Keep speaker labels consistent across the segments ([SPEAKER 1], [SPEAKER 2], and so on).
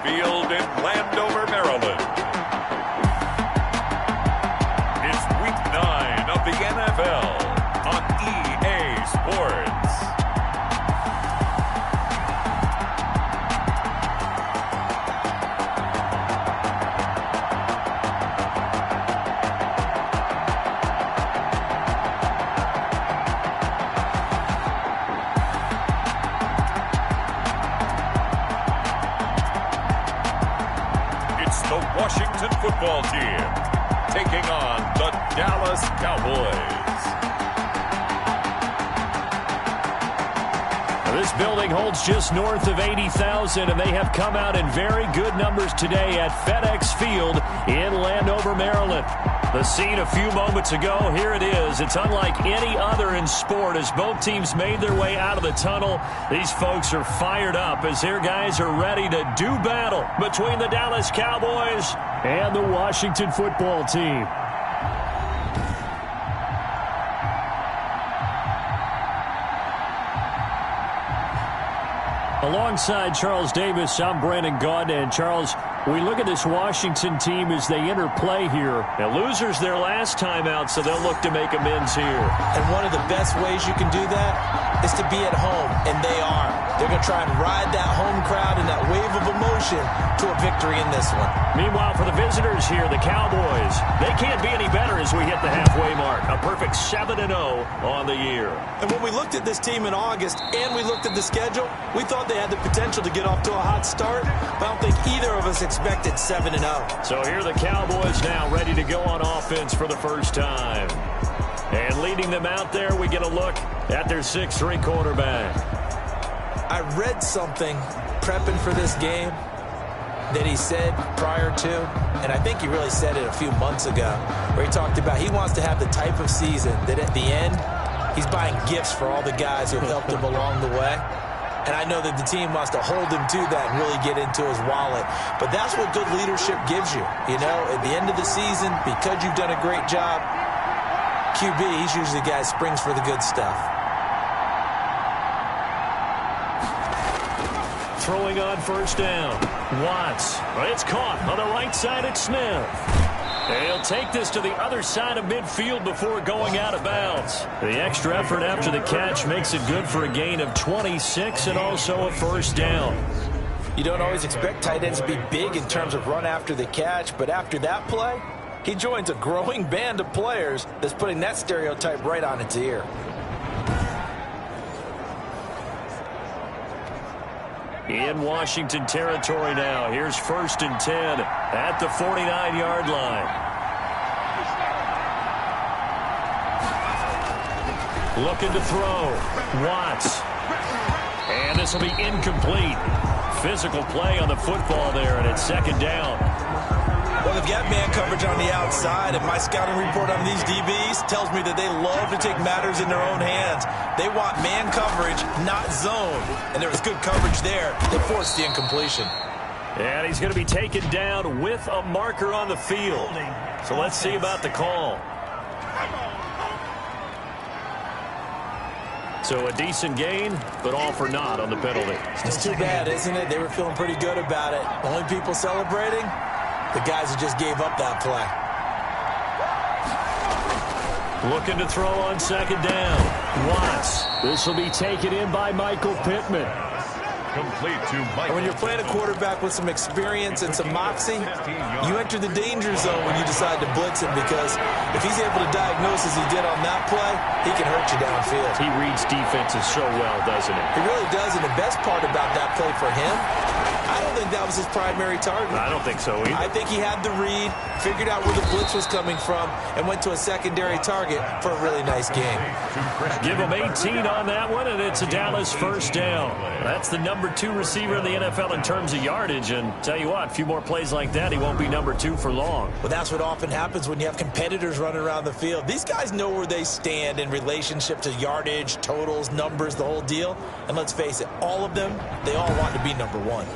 [SPEAKER 1] Field in Landover, Maryland. It's Week 9 of the NFL on EA Sports. The Washington football team taking on the Dallas Cowboys.
[SPEAKER 2] This building holds just north of 80,000, and they have come out in very good numbers today at FedEx Field in Landover, Maryland. The scene a few moments ago, here it is. It's unlike any other in sport as both teams made their way out of the tunnel. These folks are fired up as their guys are ready to do battle between the Dallas Cowboys and the Washington football team. Alongside Charles Davis, I'm Brandon Gaudin. And Charles, we look at this Washington team as they interplay here. Now, losers their last time out, so they'll look to make amends here.
[SPEAKER 3] And one of the best ways you can do that is to be at home, and they are. They're going to try and ride that home crowd and that wave of emotion to a victory in this one.
[SPEAKER 2] Meanwhile, for the visitors here, the Cowboys, they can't be any better as we hit the halfway mark. A perfect 7-0 on the year.
[SPEAKER 3] And when we looked at this team in August and we looked at the schedule, we thought they had the potential to get off to a hot start, but I don't think either of us expected 7-0.
[SPEAKER 2] So here are the Cowboys now ready to go on offense for the first time. And leading them out there, we get a look at their 6'3" quarterback.
[SPEAKER 3] I read something prepping for this game that he said prior to, and I think he really said it a few months ago, where he talked about he wants to have the type of season that at the end, he's buying gifts for all the guys who have helped him along the way. And I know that the team wants to hold him to that and really get into his wallet. But that's what good leadership gives you. You know, at the end of the season, because you've done a great job, QB, he's usually the guy that springs for the good stuff.
[SPEAKER 2] Throwing on first down. Watts. It's caught on the right side at Smith. He'll take this to the other side of midfield before going out of bounds. The extra effort after the catch makes it good for a gain of 26 and also a first down.
[SPEAKER 3] You don't always expect tight ends to be big in terms of run after the catch, but after that play, he joins a growing band of players that's putting that stereotype right on its ear.
[SPEAKER 2] In Washington territory now. Here's 1st and 10 at the 49-yard line. Looking to throw. Watts. And this will be incomplete. Physical play on the football there, and it's 2nd down.
[SPEAKER 3] Well, they've got man coverage on the outside, and my scouting report on these DBs tells me that they love to take matters in their own hands. They want man coverage, not zone. And there was good coverage there that forced the incompletion.
[SPEAKER 2] And he's going to be taken down with a marker on the field. So let's see about the call. So a decent gain, but all for naught on the penalty.
[SPEAKER 3] It's too bad, isn't it? They were feeling pretty good about it. Only people celebrating, the guys who just gave up that play.
[SPEAKER 2] Looking to throw on 2nd down. Watts. This will be taken in by Michael Pittman.
[SPEAKER 1] Complete to Mike.
[SPEAKER 3] When you're playing a quarterback with some experience and some moxie, you enter the danger zone when you decide to blitz him, because if he's able to diagnose as he did on that play, he can hurt you downfield.
[SPEAKER 2] He reads defenses so well, doesn't he?
[SPEAKER 3] He really does, and the best part about that play for him, I don't think that was his primary target.
[SPEAKER 2] I don't think so either.
[SPEAKER 3] I think he had the read, figured out where the blitz was coming from, and went to a secondary target for a really nice game.
[SPEAKER 2] Give him 18 on that one, and it's a Dallas 1st down. That's the number 2 receiver in the NFL in terms of yardage, and tell you what, a few more plays like that, he won't be number 2 for long.
[SPEAKER 3] Well, that's what often happens when you have competitors running around the field. These guys know where they stand in relationship to yardage, totals, numbers, the whole deal. And let's face it, all of them, they all want to be number 1.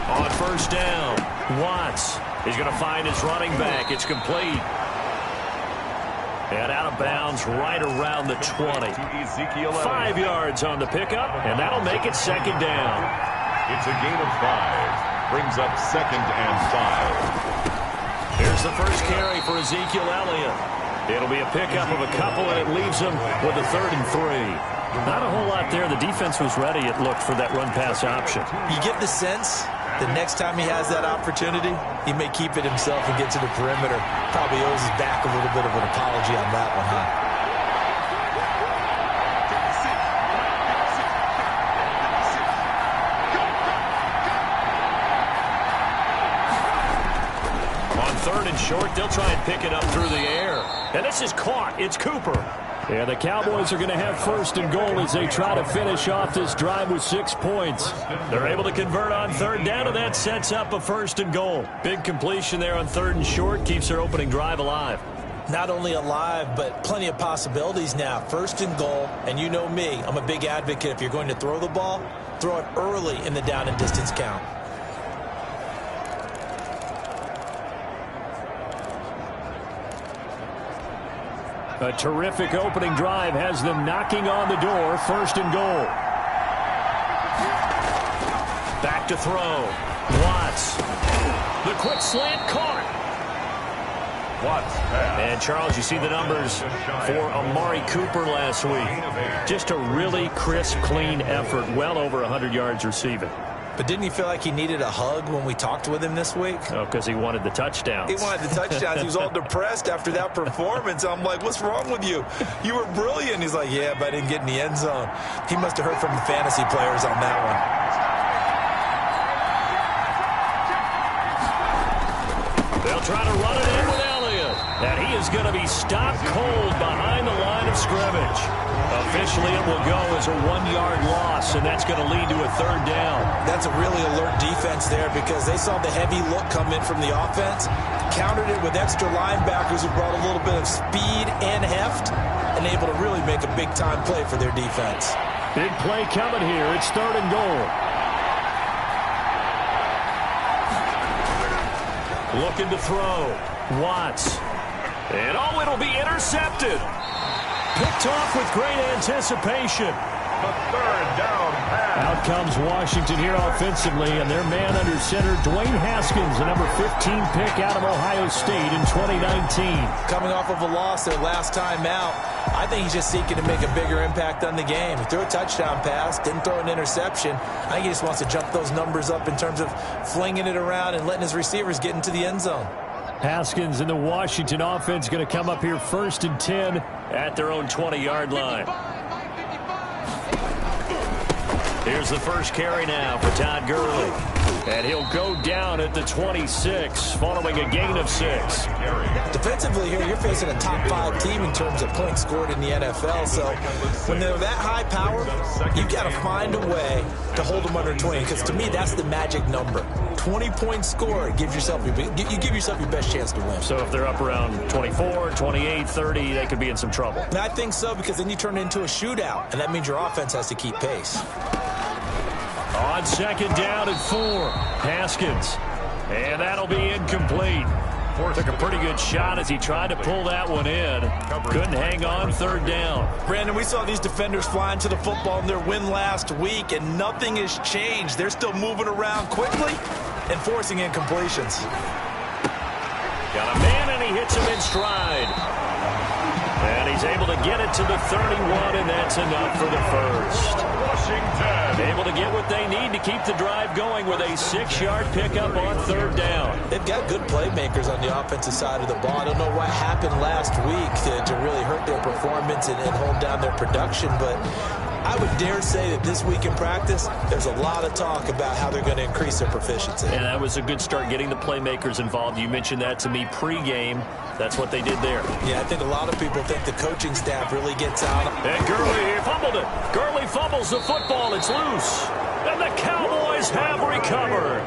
[SPEAKER 3] On 1st down, Watts.
[SPEAKER 2] He's going to find his running back. It's complete. And out of bounds right around the 20. 5 yards on the pickup, and that'll make it second down.
[SPEAKER 1] It's a gain of 5. Brings up 2nd and 5.
[SPEAKER 2] Here's the first carry for Ezekiel Elliott. It'll be a pickup of a couple, and it leaves him with a 3rd and 3. Not a whole lot there. The defense was ready, it looked, for that run-pass option.
[SPEAKER 3] You get the sense the next time he has that opportunity, he may keep it himself and get to the perimeter. Probably owes his back a little bit of an apology on that one, huh?
[SPEAKER 2] Third and short, they'll try and pick it up through the air. And this is caught. It's Cooper. And the Cowboys are going to have 1st and goal as they try to finish off this drive with 6 points. They're able to convert on 3rd down, and that sets up a 1st and goal. Big completion there on 3rd and short. Keeps their opening drive alive.
[SPEAKER 3] Not only alive, but plenty of possibilities now. 1st and goal, and you know me. I'm a big advocate. If you're going to throw the ball, throw it early in the down and distance count.
[SPEAKER 2] A terrific opening drive has them knocking on the door. 1st and goal. Back to throw. Watts. The quick slant caught.
[SPEAKER 1] Watts.
[SPEAKER 2] And, Charles, you see the numbers for Amari Cooper last week. Just a really crisp, clean effort. Well over 100 yards receiving.
[SPEAKER 3] But didn't he feel like he needed a hug when we talked with him this week?
[SPEAKER 2] Oh, because he wanted the touchdowns.
[SPEAKER 3] He wanted the touchdowns. He was all depressed after that performance. I'm like, what's wrong with you? You were brilliant. He's like, yeah, but I didn't get in the end zone. He must have heard from the fantasy players on that
[SPEAKER 2] one. They'll try to run it in with Elliott. And he is going to be stopped cold behind the line of scrimmage. Officially, it will go as a 1-yard loss, and that's going to lead to a 3rd down.
[SPEAKER 3] That's a really alert defense there because they saw the heavy look come in from the offense, countered it with extra linebackers who brought a little bit of speed and heft, and able to really make a big-time play for their defense.
[SPEAKER 2] Big play coming here. It's 3rd and goal. Looking to throw. Watts. And, oh, it'll be intercepted. Picked off with great anticipation.
[SPEAKER 1] The 3rd down pass.
[SPEAKER 2] Out comes Washington here offensively, and their man under center, Dwayne Haskins, the number 15 pick out of Ohio State in 2019.
[SPEAKER 3] Coming off of a loss their last time out, I think he's just seeking to make a bigger impact on the game. He threw a touchdown pass, didn't throw an interception. I think he just wants to jump those numbers up in terms of flinging it around and letting his receivers get into the end zone.
[SPEAKER 2] Haskins and the Washington offense going to come up here 1st and 10 at their own 20-yard line. Here's the first carry now for Todd Gurley. And he'll go down at the 26, following a gain of 6.
[SPEAKER 3] Defensively here, you're facing a top 5 team in terms of points scored in the NFL. So when they're that high power, you've got to find a way to hold them under 20. Because to me, that's the magic number. 20 points scored gives yourself you give yourself your best chance to win.
[SPEAKER 2] So if they're up around 24, 28, 30, they could be in some trouble.
[SPEAKER 3] And I think so, because then you turn it into a shootout, and that means your offense has to keep pace.
[SPEAKER 2] On 2nd down and 4, Haskins. And that'll be incomplete. Took a pretty good shot as he tried to pull that one in. Couldn't hang on 3rd down.
[SPEAKER 3] Brandon, we saw these defenders flying to the football in their win last week, and nothing has changed. They're still moving around quickly and forcing incompletions.
[SPEAKER 2] Got a man, and he hits him in stride. And he's able to get it to the 31, and that's enough for the first.
[SPEAKER 1] Washington.
[SPEAKER 3] Able to get what they need to keep the drive going with a 6-yard pickup on 3rd down. They've got good playmakers on the offensive side of the ball. I don't know what happened last week to really hurt their performance and hold down their production, but I would dare say that this week in practice, there's a lot of talk about how they're going to increase their proficiency.
[SPEAKER 2] And that was a good start, getting the playmakers involved. You mentioned that to me pregame. That's what they did there.
[SPEAKER 3] Yeah, I think a lot of people think the coaching staff really gets out.
[SPEAKER 2] And Gurley fumbled it. Gurley fumbles the football. It's loose. And the Cowboys have recovered.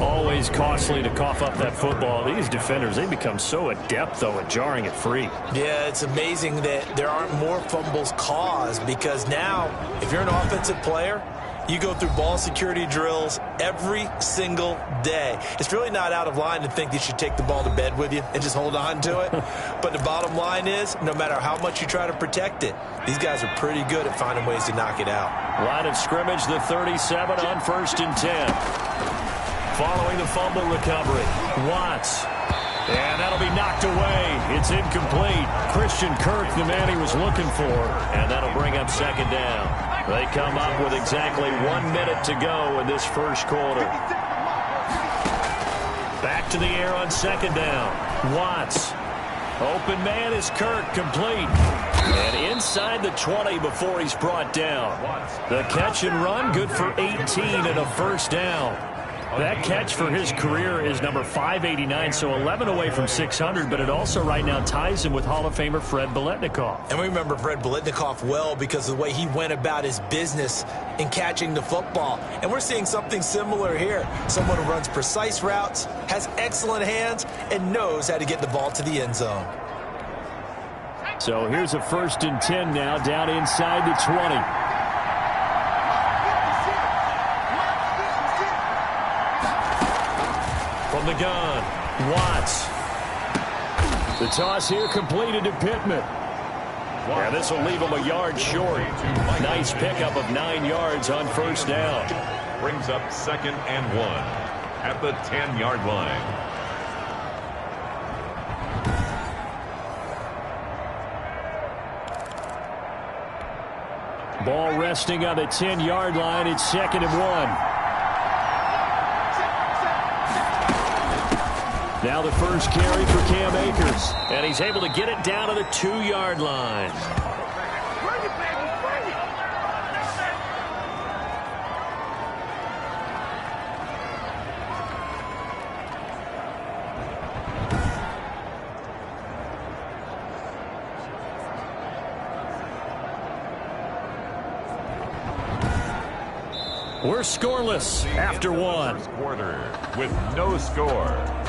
[SPEAKER 2] Always costly to cough up that football. These defenders, they become so adept, though, at jarring it free.
[SPEAKER 3] Yeah, it's amazing that there aren't more fumbles caused, because now, if you're an offensive player, You go through ball security drills every single day. It's really not out of line to think you should take the ball to bed with you and just hold on to it. But the bottom line is, no matter how much you try to protect it, these guys are pretty good at finding ways to knock it out.
[SPEAKER 2] Line of scrimmage, the 37 on 1st and 10. Following the fumble recovery, Watts. And that'll be knocked away. It's incomplete. Christian Kirk, the man he was looking for. And that'll bring up 2nd down. They come up with exactly 1 minute to go in this first quarter. Back to the air on 2nd down. Watts. Open man is Kirk, complete. And inside the 20 before he's brought down. The catch and run, good for 18 and a 1st down. That catch for his career is number 589, so 11 away from 600, but it also right now ties him with Hall of Famer Fred Biletnikoff.
[SPEAKER 3] And we remember Fred Biletnikoff well because of the way he went about his business in catching the football. And we're seeing something similar here. Someone who runs precise routes, has excellent hands, and knows how to get the ball to the end zone.
[SPEAKER 2] So here's a 1st and 10 now, down inside the 20. From the gun, Watts. The toss here completed to Pittman. Yeah, this will leave him a yard short. Nice pickup of 9 yards on 1st down.
[SPEAKER 1] Brings up 2nd and 1 at the 10-yard line.
[SPEAKER 2] Ball resting on the 10-yard line. It's 2nd and 1. Now the first carry for Cam Akers. And he's able to get it down to the 2-yard line. We're scoreless after 1.
[SPEAKER 1] First quarter with no score.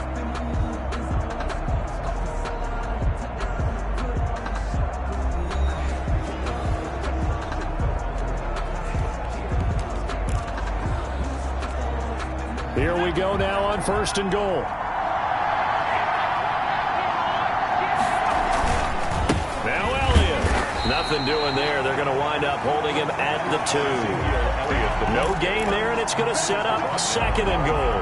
[SPEAKER 2] Here we go now on 1st and goal. Now Elliott. Nothing doing there. They're going to wind up holding him at the 2. No gain there, and it's going to set up 2nd and goal.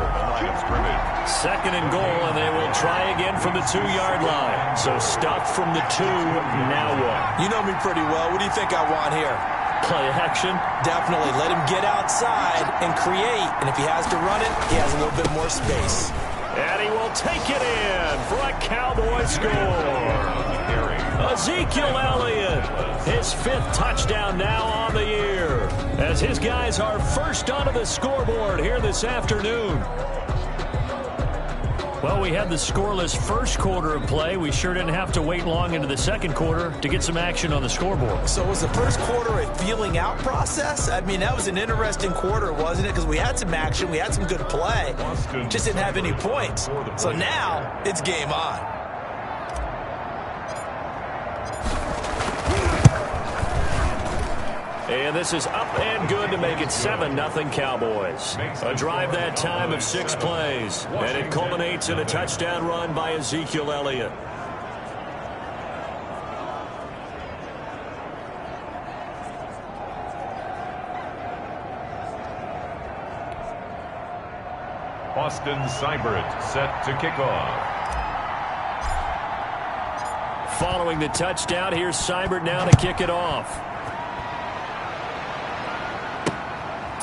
[SPEAKER 2] 2nd and goal, and they will try again from the 2-yard line. So stuffed from the 2, now what?
[SPEAKER 3] You know me pretty well. What do you think I want here?
[SPEAKER 2] Play action?
[SPEAKER 3] Definitely. Let him get outside and create. And if he has to run it, he has a little bit more space.
[SPEAKER 2] And he will take it in for a Cowboy score. Ezekiel Elliott, his 5th touchdown now on the year, as his guys are first onto the scoreboard here this afternoon. Well, we had the scoreless first quarter of play. We sure didn't have to wait long into the second quarter to get some action on the scoreboard.
[SPEAKER 3] So was the first quarter a feeling out process? I mean, that was an interesting quarter, wasn't it? Because we had some action, we had some good play, just didn't have any points. So now it's game on.
[SPEAKER 2] And this is up and good to make it 7-0 Cowboys. A drive that time of 6 plays. And it culminates in a touchdown run by Ezekiel Elliott.
[SPEAKER 1] Austin Seibert set to kick off.
[SPEAKER 2] Following the touchdown, here's Seibert now to kick it off.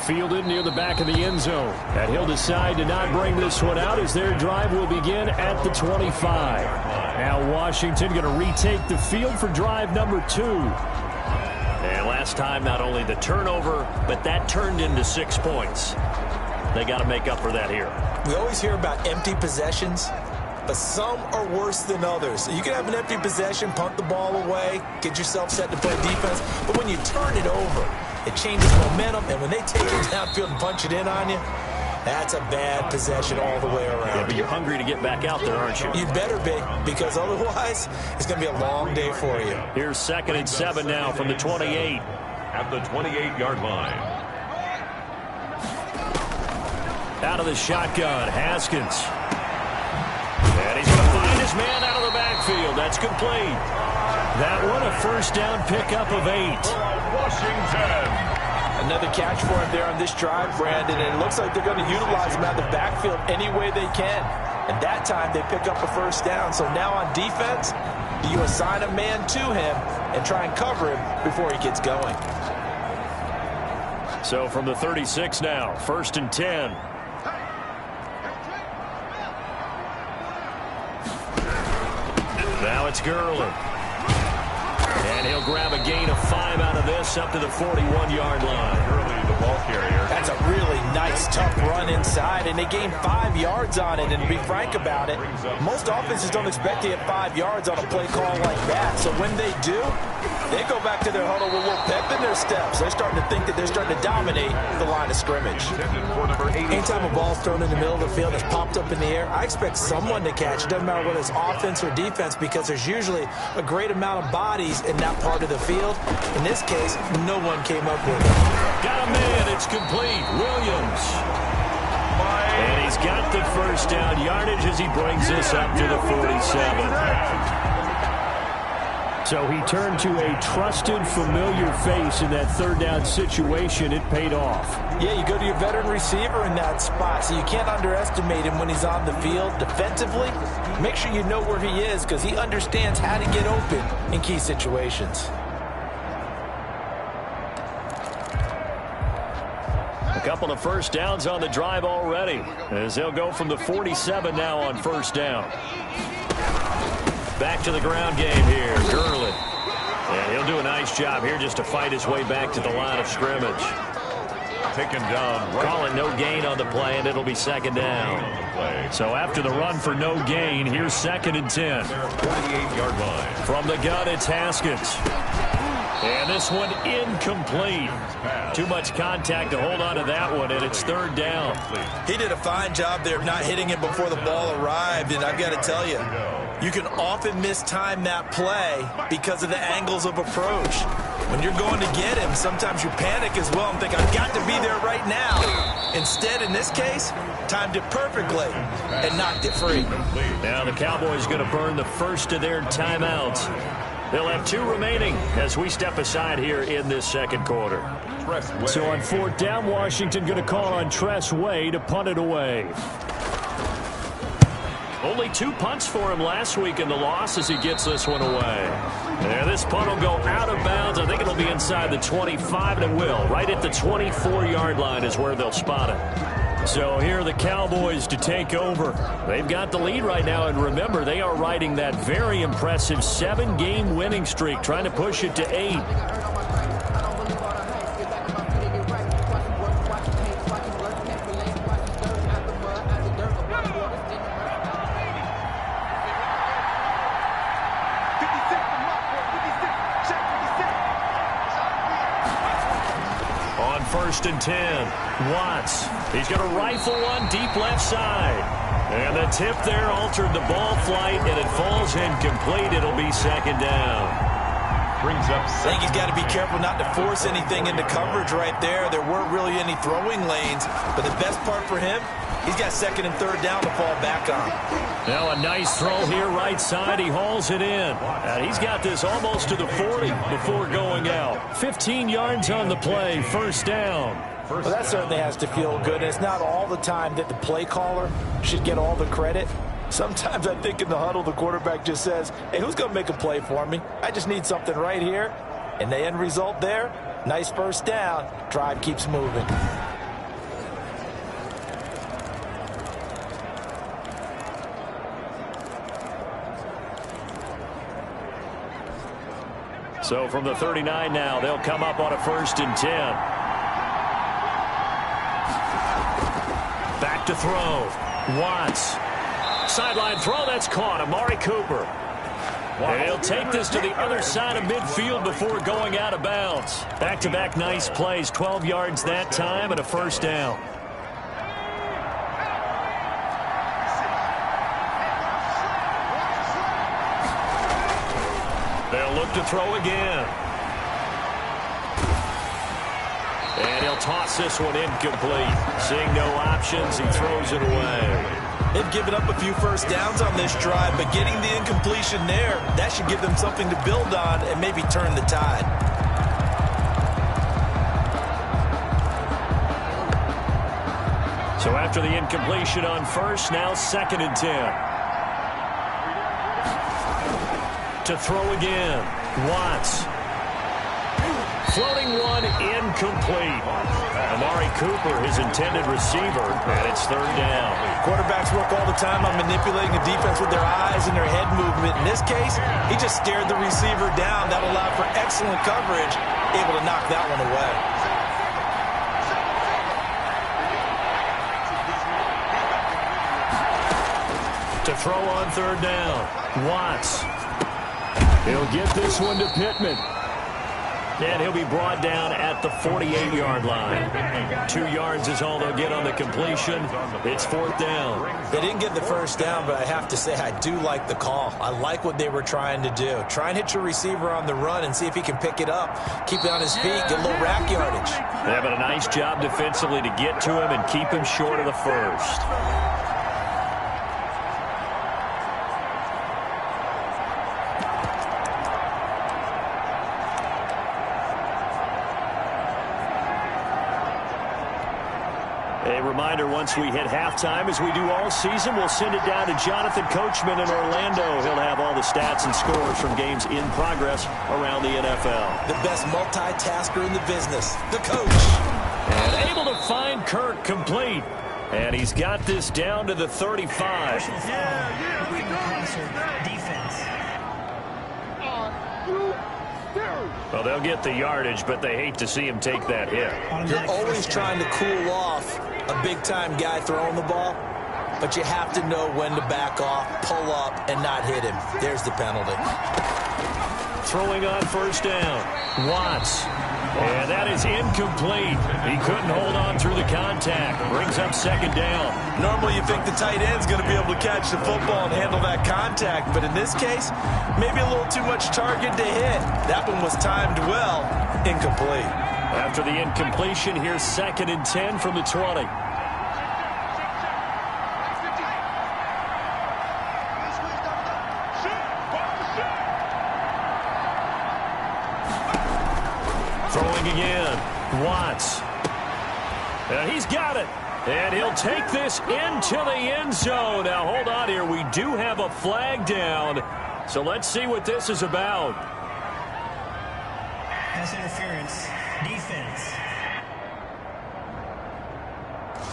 [SPEAKER 2] Fielded near the back of the end zone. And he'll decide to not bring this one out as their drive will begin at the 25. Now Washington going to retake the field for drive number 2. And last time, not only the turnover, but that turned into 6 points. They got to make up for that here.
[SPEAKER 3] We always hear about empty possessions, but some are worse than others. You can have an empty possession, punt the ball away, get yourself set to play defense, but when you turn it over, it changes momentum, and when they take it downfield and punch it in on you, that's a bad possession all the way around.
[SPEAKER 2] Yeah, but you're hungry to get back out there, aren't you?
[SPEAKER 3] You better be, because otherwise it's going to be a long day for you.
[SPEAKER 2] Here's 2nd and 7 now from the 28.
[SPEAKER 1] At the 28-yard line.
[SPEAKER 2] Out of the shotgun, Haskins. And he's going to find his man out of the backfield. That's complete. That one, a first down pickup of 8.
[SPEAKER 1] Washington.
[SPEAKER 3] Another catch for him there on this drive, Brandon, and it looks like they're going to utilize him out of the backfield any way they can. And that time they pick up a first down. So now on defense, do you assign a man to him and try and cover him before he gets going?
[SPEAKER 2] So from the 36 now, 1st and 10. Now it's Gurley. And he'll grab a gain of 5 out of this up to the 41-yard line.
[SPEAKER 1] Gurley, the ball carrier.
[SPEAKER 3] That's a really nice, tough run inside, and they gained 5 yards on it. And to be frank about it, most offenses don't expect to get 5 yards on a play call like that. So when they do, they go back to their huddle with a little pep in their steps. They're starting to think that they're starting to dominate the line of scrimmage. Anytime a ball's thrown in the middle of the field that's popped up in the air, I expect someone to catch. It doesn't matter whether it's offense or defense, because there's usually a great amount of bodies in that part of the field. In this case, no one came up with it.
[SPEAKER 2] Got a man. It's complete. Williams. And he's got the first down yardage as he brings this up to the 47. So he turned to a trusted, familiar face in that third down situation. It paid off.
[SPEAKER 3] Yeah, you go to your veteran receiver in that spot, so you can't underestimate him when he's on the field defensively. Make sure you know where he is, because he understands how to get open in key situations.
[SPEAKER 2] A couple of first downs on the drive already, as they'll go from the 47 now on first down. Back to the ground game here, Gurley. And he'll do a nice job here just to fight his way back to the line of scrimmage.
[SPEAKER 1] Taken down.
[SPEAKER 2] Calling no gain on the play, and it'll be second down. So after the run for no gain, here's 2nd and 10.
[SPEAKER 1] 48-yard line.
[SPEAKER 2] From the gun, it's Haskins. And this one incomplete. Too much contact to hold on to that one, and it's 3rd down.
[SPEAKER 3] He did a fine job there of not hitting it before the ball arrived, and I've got to tell you, you can often mistime that play because of the angles of approach. When you're going to get him, sometimes you panic as well and think, I've got to be there right now. Instead, in this case, timed it perfectly and knocked it free.
[SPEAKER 2] Now the Cowboys going to burn the first of their timeouts. They'll have 2 remaining as we step aside here in this second quarter. So on 4th down, Washington going to call on Tress Way to punt it away. Only 2 punts for him last week in the loss as he gets this one away. There, this punt will go out of bounds. I think it'll be inside the 25, and it will. Right at the 24-yard line is where they'll spot it. So here are the Cowboys to take over. They've got the lead right now, and remember, they are riding that very impressive 7-game winning streak, trying to push it to 8. On 1st and 10, Watts. He's going to rifle one deep left side. And the tip there altered the ball flight, and it falls incomplete. It'll be 2nd down.
[SPEAKER 1] Brings up.
[SPEAKER 3] I think he's got to be careful not to force anything into coverage right there. There weren't really any throwing lanes, but the best part for him, he's got 2nd and 3rd down to fall back on.
[SPEAKER 2] Now a nice throw here right side. He hauls it in. And he's got this almost to the 40 before going out. 15 yards on the play, 1st down.
[SPEAKER 3] Well, that certainly has to feel good. It's not all the time that the play caller should get all the credit. Sometimes I think in the huddle, the quarterback just says, hey, who's going to make a play for me? I just need something right here. And the end result there, nice 1st down. Drive keeps moving.
[SPEAKER 2] So from the 39 now, they'll come up on a 1st and 10. Back to throw. Watts. Sideline throw, that's caught. Amari Cooper. And he'll take this to the other side of midfield before going out of bounds. Back-to-back nice plays. 12 yards that time and a 1st down. They'll look to throw again. And he'll toss this one incomplete. Seeing no options, he throws it away.
[SPEAKER 3] They've given up a few first downs on this drive, but getting the incompletion there, that should give them something to build on and maybe turn the tide.
[SPEAKER 2] So after the incompletion on first, now 2nd and 10. To throw again, Watts. Floating one, incomplete. Amari Cooper, his intended receiver, and it's 3rd down.
[SPEAKER 3] Quarterbacks work all the time on manipulating the defense with their eyes and their head movement. In this case, he just stared the receiver down. That allowed for excellent coverage, able to knock that one away.
[SPEAKER 2] To throw on 3rd down, Watts. He'll get this one to Pittman. And he'll be brought down at the 48-yard line. 2 yards is all they'll get on the completion. It's 4th down.
[SPEAKER 3] They didn't get the first down, but I have to say I do like the call. I like what they were trying to do. Try and hit your receiver on the run and see if he can pick it up. Keep it on his feet, get a little rack yardage.
[SPEAKER 2] They're having a nice job defensively to get to him and keep him short of the first. A reminder, once we hit halftime, as we do all season, we'll send it down to Jonathan Coachman in Orlando. He'll have all the stats and scores from games in progress around the NFL.
[SPEAKER 3] The best multitasker in the business, the coach.
[SPEAKER 2] And able to find Kirk complete. And he's got this down to the 35. Well, they'll get the yardage, but they hate to see him take that hit.
[SPEAKER 3] You're always trying to cool off a big-time guy throwing the ball, but you have to know when to back off, pull up, and not hit him. There's the penalty.
[SPEAKER 2] Throwing on 1st down, Watts. And that is incomplete. He couldn't hold on through the contact. Brings up 2nd down.
[SPEAKER 3] Normally you think the tight end's going to be able to catch the football and handle that contact, but in this case, maybe a little too much target to hit. That one was timed well, incomplete.
[SPEAKER 2] After the incompletion, here's 2nd and 10 from the 20. Throwing again, Watts. And he's got it. And he'll take this into the end zone. Now, hold on here. We do have a flag down. So let's see what this is about.
[SPEAKER 4] Pass interference. Defense.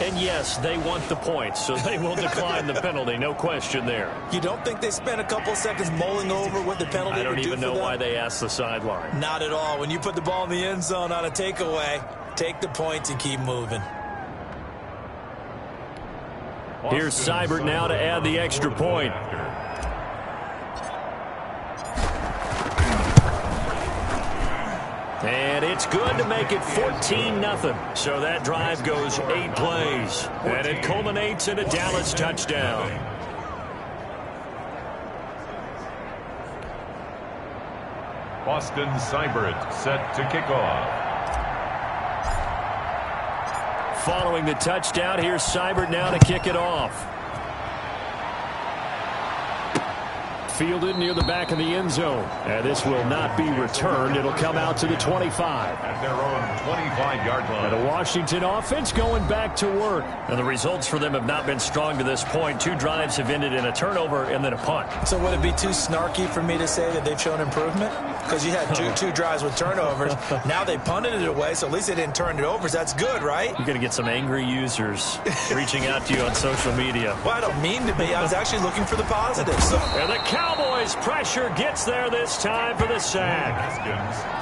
[SPEAKER 2] And yes, they want the points, so they will decline the penalty. No question there.
[SPEAKER 3] You don't think they spent a couple seconds mulling over what the penalty would do for them?
[SPEAKER 2] I don't even know why they asked the sideline.
[SPEAKER 3] Not at all. When you put the ball in the end zone on a takeaway, take the points and keep moving.
[SPEAKER 2] Here's Seibert now to add the extra point. And it's good to make it 14-0. So that drive goes 8 plays. And it culminates in a Dallas touchdown.
[SPEAKER 1] Austin Seibert set to kick off.
[SPEAKER 2] Following the touchdown, here's Seibert now to kick it off. Fielded near the back of the end zone. And this will not be returned. It'll come out to the 25.
[SPEAKER 1] At their own 25-yard line.
[SPEAKER 2] And a Washington offense going back to work. And the results for them have not been strong to this point. 2 drives have ended in a turnover and then a punt.
[SPEAKER 3] So would it be too snarky for me to say that they've shown improvement? Because you had two drives with turnovers. Now they punted it away, so at least they didn't turn it over. So that's good, right?
[SPEAKER 2] You're going to get some angry users reaching out to you on social media.
[SPEAKER 3] Well, I don't mean to be. I was actually looking for the positives.
[SPEAKER 2] And the Cowboys pressure gets there this time for the sack.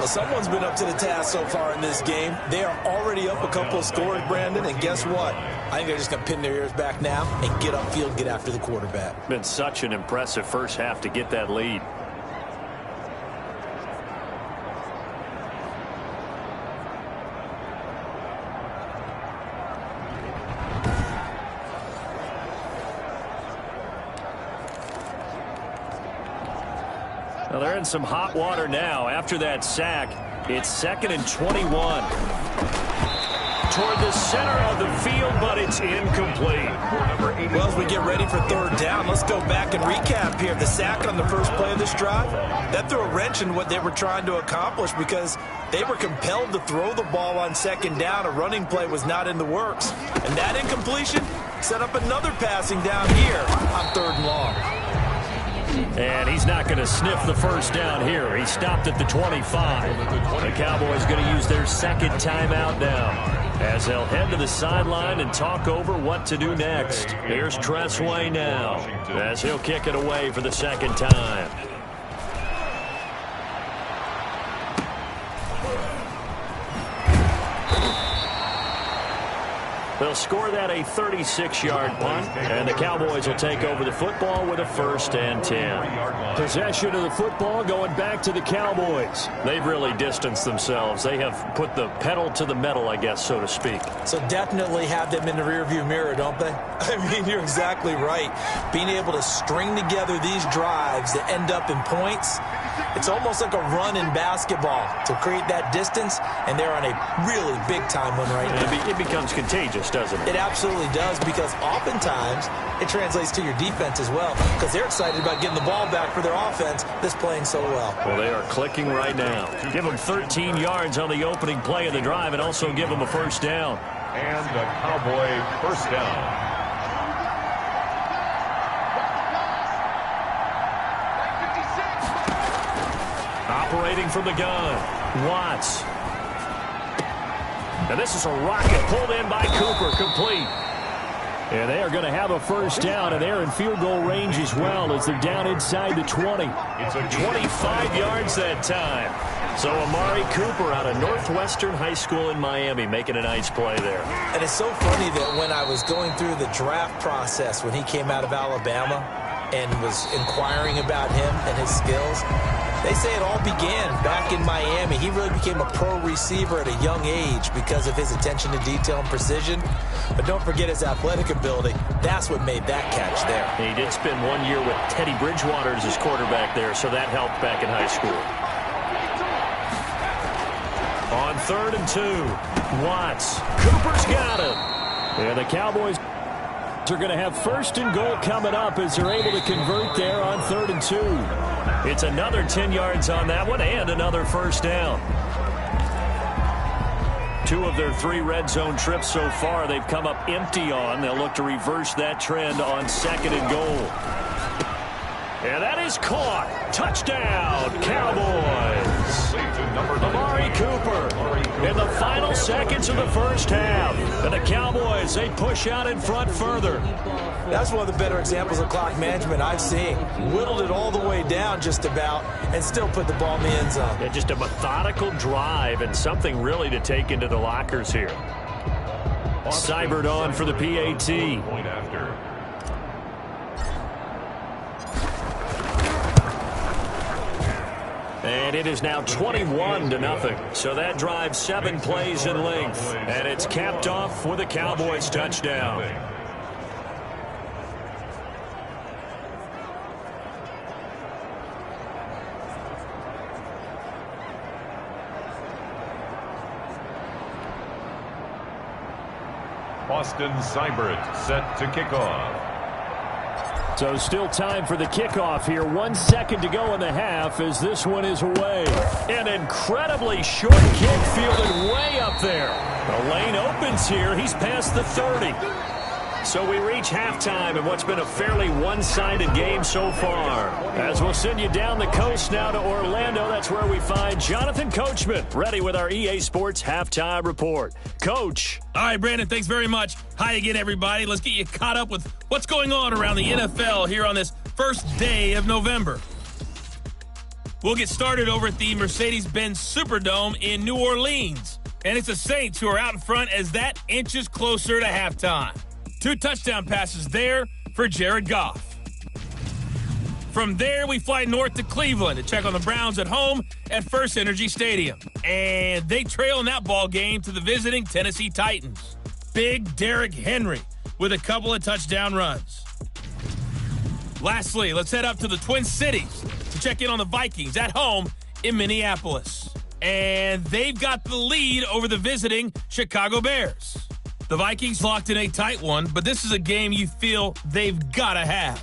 [SPEAKER 3] Well, someone's been up to the task so far in this game. They are already up a couple of scores, Brandon, and guess what? I think they're just going to pin their ears back now and get upfield, get after the quarterback.
[SPEAKER 2] Been such an impressive first half to get that lead. Well, they're in some hot water now. After that sack, it's 2nd and 21. toward the center of the field, but it's incomplete.
[SPEAKER 3] Well, as we get ready for third down, let's go back and recap here. The sack on the first play of this drive, that threw a wrench in what they were trying to accomplish because they were compelled to throw the ball on second down. A running play was not in the works. And that incompletion set up another passing down here on third and long.
[SPEAKER 2] And he's not going to sniff the first down here. He stopped at the 25. The Cowboys going to use their second timeout now as they'll head to the sideline and talk over what to do next. Here's Tressway now as he'll kick it away for the second time. They'll score that a 36-yard punt, and the Cowboys will take over the football with a 1st and 10. Possession of the football going back to the Cowboys. They've really distanced themselves. They have put the pedal to the metal, I guess, so to speak.
[SPEAKER 3] So definitely have them in the rearview mirror, don't they? I mean, you're exactly right. Being able to string together these drives that end up in points, it's almost like a run in basketball to create that distance, and they're on a really big-time one right now.
[SPEAKER 2] It becomes contagious, doesn't it?
[SPEAKER 3] It absolutely does, because oftentimes it translates to your defense as well, because they're excited about getting the ball back for their offense that's playing so well.
[SPEAKER 2] Well, they are clicking right now. Give them 13 yards on the opening play of the drive and also give them a first down.
[SPEAKER 1] And a Cowboy first down.
[SPEAKER 2] Operating from the gun, Watts. And this is a rocket pulled in by Cooper, complete. And they are going to have a first down, and they're in field goal range as well as they're down inside the 20. It's a 25 yards that time. So Amari Cooper out of Northwestern High School in Miami making a nice play there.
[SPEAKER 3] And it's so funny that when I was going through the draft process when he came out of Alabama and was inquiring about him and his skills, they say it all began back in Miami. He really became a pro receiver at a young age because of his attention to detail and precision. But don't forget his athletic ability. That's what made that catch there.
[SPEAKER 2] He did spend 1 year with Teddy Bridgewater as his quarterback there, so that helped back in high school. On 3rd and 2, Watts. Cooper's got him. And the Cowboys are going to have 1st and goal coming up as they're able to convert there on 3rd and 2. It's another 10 yards on that one and another first down. 2 of their 3 red zone trips so far they've come up empty on. They'll look to reverse that trend on 2nd and goal. And that is caught. Touchdown, Cowboys. Amari Cooper in the final seconds of the first half. And the Cowboys, they push out in front further.
[SPEAKER 3] That's one of the better examples of clock management I've seen. Whittled it all the way down just about and still put the ball in the end zone.
[SPEAKER 2] Yeah, just a methodical drive and something really to take into the lockers here. Seibert on for the PAT.
[SPEAKER 1] Point after.
[SPEAKER 2] And it is now 21-0. So that drive 7 plays in length. And it's capped off with a Cowboys touchdown.
[SPEAKER 1] Austin Seibert set to kick off.
[SPEAKER 2] So still time for the kickoff here. 1 second to go in the half as this one is away. An incredibly short kick fielded way up there. The lane opens here. He's past the 30. So we reach halftime in what's been a fairly one-sided game so far. As we'll send you down the coast now to Orlando, that's where we find Jonathan Coachman, ready with our EA Sports Halftime Report. Coach.
[SPEAKER 5] All right, Brandon, thanks very much. Hi again, everybody. Let's get you caught up with what's going on around the NFL here on this first day of November. We'll get started over at the Mercedes-Benz Superdome in New Orleans. And it's the Saints who are out in front as that inches closer to halftime. 2 touchdown passes there for Jared Goff. From there, we fly north to Cleveland to check on the Browns at home at First Energy Stadium. And they trail in that ball game to the visiting Tennessee Titans. Big Derrick Henry with a couple of touchdown runs. Lastly, let's head up to the Twin Cities to check in on the Vikings at home in Minneapolis. and they've got the lead over the visiting Chicago Bears. The Vikings locked in a tight one, but this is a game you feel they've got to have.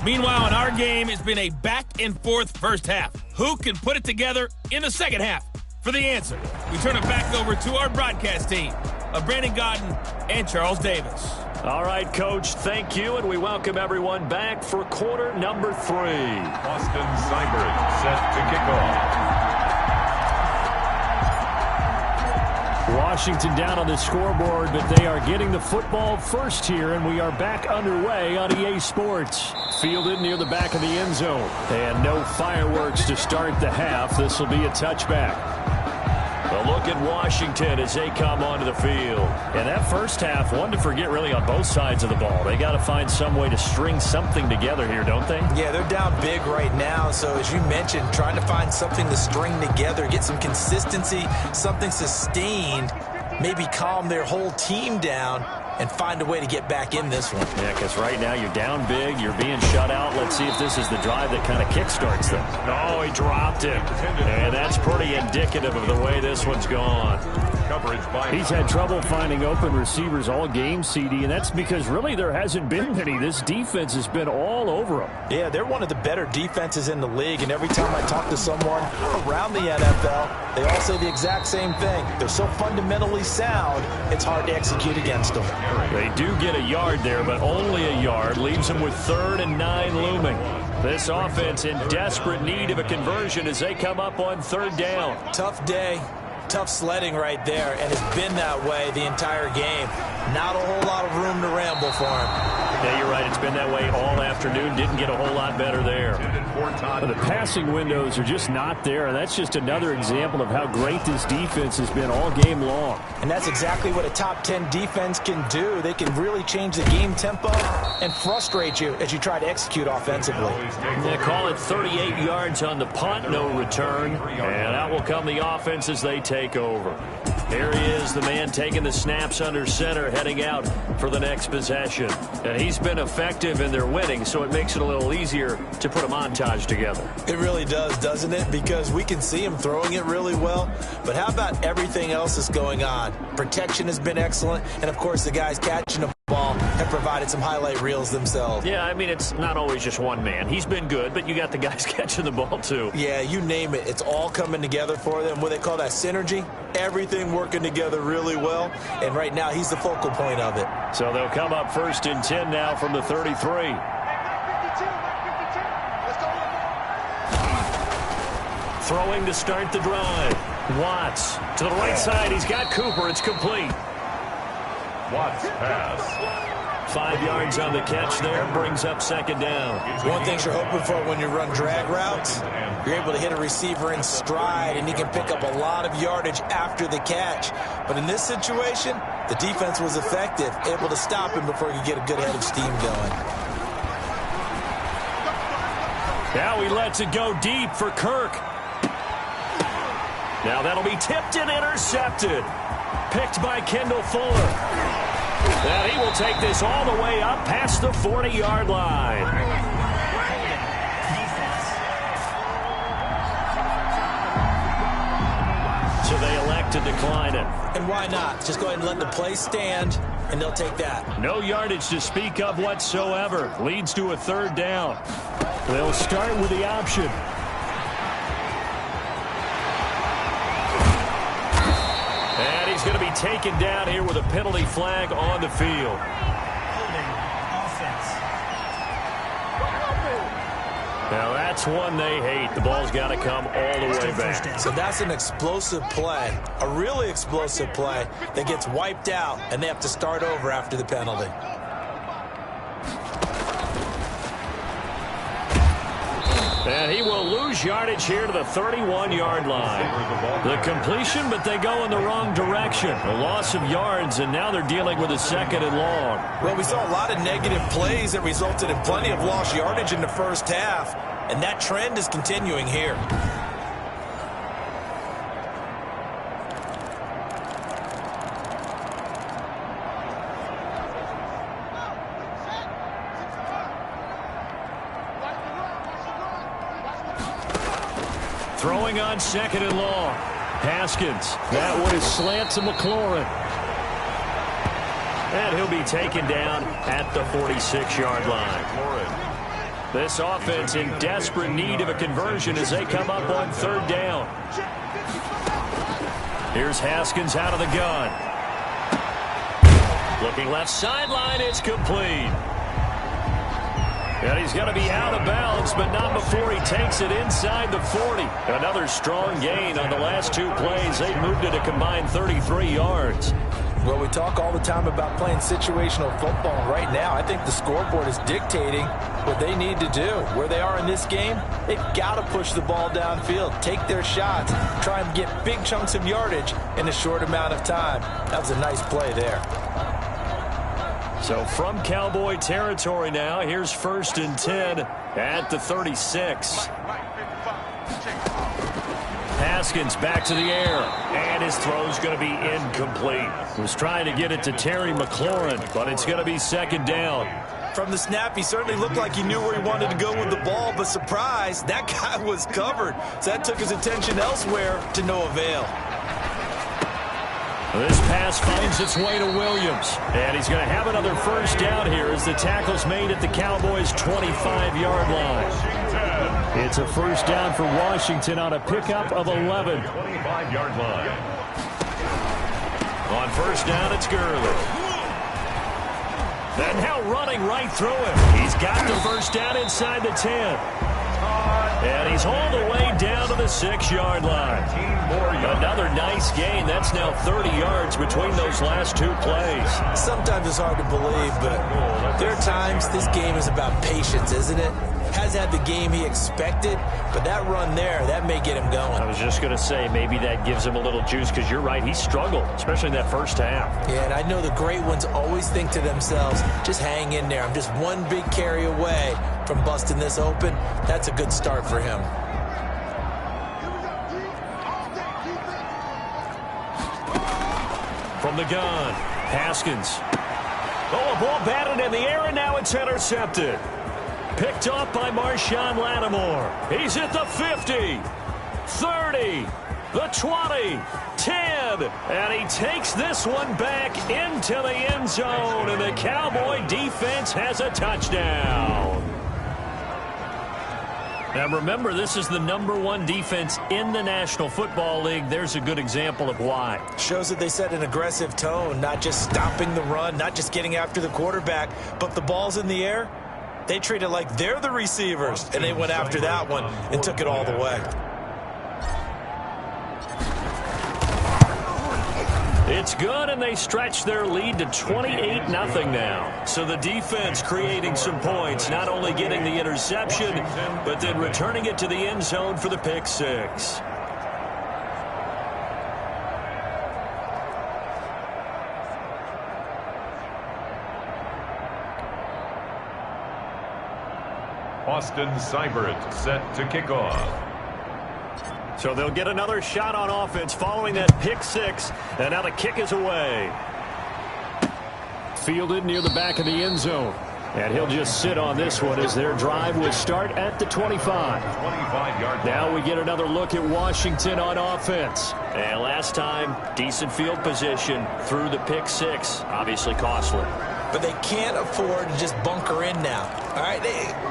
[SPEAKER 5] Meanwhile, in our game, it's been a back-and-forth first half. Who can put it together in the second half? For the answer, we turn it back over to our broadcast team of Brandon Godden and Charles Davis.
[SPEAKER 2] All right, Coach, thank you, and we welcome everyone back for quarter number 3.
[SPEAKER 1] Austin Seibert set to kick off.
[SPEAKER 2] Washington down on the scoreboard, but they are getting the football first here, and we are back underway on EA Sports. Fielded near the back of the end zone. And no fireworks to start the half. This will be a touchback. A look at Washington as they come onto the field. And that first half, one to forget really on both sides of the ball. They got to find some way to string something together here, don't they?
[SPEAKER 3] Yeah, they're down big right now. So as you mentioned, trying to find something to string together, get some consistency, something sustained, maybe calm their whole team down and find a way to get back in this one.
[SPEAKER 2] Yeah, because right now you're down big, you're being shut out. Let's see if this is the drive that kind of kickstarts them. Oh, he dropped it. And that's pretty indicative of the way this one's gone. He's had trouble finding open receivers all game, CD, and that's because really there hasn't been many. This defense has been all over them.
[SPEAKER 3] Yeah, they're one of the better defenses in the league, and every time I talk to someone around the NFL, they all say the exact same thing. They're so fundamentally sound, it's hard to execute against them.
[SPEAKER 2] They do get a yard there, but only a yard. Leaves them with 3rd and 9 looming. This offense in desperate need of a conversion as they come up on 3rd down.
[SPEAKER 3] Tough day. Tough sledding right there, and it's been that way the entire game. Not a whole lot of room to ramble for him.
[SPEAKER 2] Yeah, you're right. It's been that way all afternoon. Didn't get a whole lot better there. But the passing windows are just not there, and that's just another example of how great this defense has been all game long.
[SPEAKER 3] And that's exactly what a top 10 defense can do. They can really change the game tempo and frustrate you as you try to execute offensively.
[SPEAKER 2] They call it 38 yards on the punt, no return. And out will come the offense as they take over. Here he is, the man taking the snaps under center, heading out for the next possession. And he's been effective in their winning, so it makes it a little easier to put a montage together.
[SPEAKER 3] It really does, doesn't it? Because we can see him throwing it really well. But how about everything else that's going on? Protection has been excellent. And, of course, the guys catching the ball have provided some highlight reels themselves.
[SPEAKER 2] Yeah, I mean, it's not always just one man. He's been good, but you got the guys catching the ball, too.
[SPEAKER 3] Yeah, you name it. It's all coming together for them. What they call that synergy. Everything working together really well. And right now, he's the focal point of it.
[SPEAKER 2] So they'll come up 1st and 10 now from the 33. Throwing to start the drive. Watts to the right side. He's got Cooper. It's complete.
[SPEAKER 1] Watts pass.
[SPEAKER 2] 5 yards on the catch there. Brings up 2nd down.
[SPEAKER 3] One thing you're hoping for when you run drag routes, you're able to hit a receiver in stride, and he can pick up a lot of yardage after the catch. But in this situation, the defense was effective, able to stop him before he could get a good head of steam going.
[SPEAKER 2] Now he lets it go deep for Kirk. Now that'll be tipped and intercepted. Picked by Kendall Fuller. And he will take this all the way up past the 40-yard line. So they elect to decline it.
[SPEAKER 3] And why not? Just go ahead and let the play stand, and they'll take that.
[SPEAKER 2] No yardage to speak of whatsoever. Leads to a 3rd down. They'll start with the option. And he's going to be taken down here with a penalty flag on the field.
[SPEAKER 4] Holding offense.
[SPEAKER 2] Now that's one they hate. The ball's got to come all the way back.
[SPEAKER 3] So that's an explosive play, a really explosive play that gets wiped out, and they have to start over after the penalty.
[SPEAKER 2] And he will lose yardage here to the 31-yard line. The completion, but they go in the wrong direction. A loss of yards, and now they're dealing with a 2nd and long.
[SPEAKER 3] Well, we saw a lot of negative plays that resulted in plenty of lost yardage in the first half, and that trend is continuing here.
[SPEAKER 2] Throwing on second and long. Haskins. That one is slant to McLaurin. And he'll be taken down at the 46-yard line. This offense in desperate need of a conversion as they come up on third down. Here's Haskins out of the gun. Looking left sideline, it's complete. And he's going to be out of bounds, but not before he takes it inside the 40. Another strong gain on the last two plays. They moved it a combined 33 yards.
[SPEAKER 3] Well, we talk all the time about playing situational football. Right now, I think the scoreboard is dictating what they need to do. Where they are in this game, they've got to push the ball downfield, take their shots, try and get big chunks of yardage in a short amount of time. That was a nice play there.
[SPEAKER 2] So from Cowboy territory now, here's 1st and 10 at the 36. Haskins back to the air, and his throw's going to be incomplete. Was trying to get it to Terry McLaurin, but it's going to be second down.
[SPEAKER 3] From the snap, he certainly looked like he knew where he wanted to go with the ball, but surprise, that guy was covered. So that took his attention elsewhere to no avail.
[SPEAKER 2] This pass finds its way to Williams, and he's going to have another first down here as the tackle's made at the Cowboys' 25-yard line. It's a first down for Washington on a pickup of 11.
[SPEAKER 1] 25-yard line.
[SPEAKER 2] On first down, it's Gurley. And now running right through him. He's got the first down inside the 10. And he's all the way down to the 6-yard line. Another nice gain. That's now 30 yards between those last two plays.
[SPEAKER 3] Sometimes it's hard to believe, but there are times this game is about patience, isn't it? Hasn't had the game he expected, but that run there, that may get him going.
[SPEAKER 2] I was just going to say, maybe that gives him a little juice, because you're right, he struggled, especially in that first half.
[SPEAKER 3] Yeah, and I know the great ones always think to themselves, just hang in there. I'm just one big carry away from busting this open. That's a good start for him.
[SPEAKER 2] From the gun, Haskins. Oh, a ball batted in the air, and now it's intercepted. Picked off by Marshawn Lattimore. He's at the 50, 30, the 20, 10, and he takes this one back into the end zone, and the Cowboy defense has a touchdown. Now remember, this is the #1 defense in the National Football League. There's a good example of why.
[SPEAKER 3] Shows that they set an aggressive tone, not just stopping the run, not just getting after the quarterback, but the ball's in the air. They treat it like they're the receivers, and they went after that one and took it all the way.
[SPEAKER 2] It's good, and they stretch their lead to 28-0 now. So the defense creating some points, not only getting the interception, but then returning it to the end zone for the pick six.
[SPEAKER 1] Austin Seibert set to kick off.
[SPEAKER 2] So they'll get another shot on offense following that pick six, and now the kick is away. Fielded near the back of the end zone, and he'll just sit on this one as their drive will start at the 25.
[SPEAKER 1] 25-yard line.
[SPEAKER 2] Now we get another look at Washington on offense. And last time, decent field position through the pick six, obviously costly.
[SPEAKER 3] But they can't afford to just bunker in now. All right,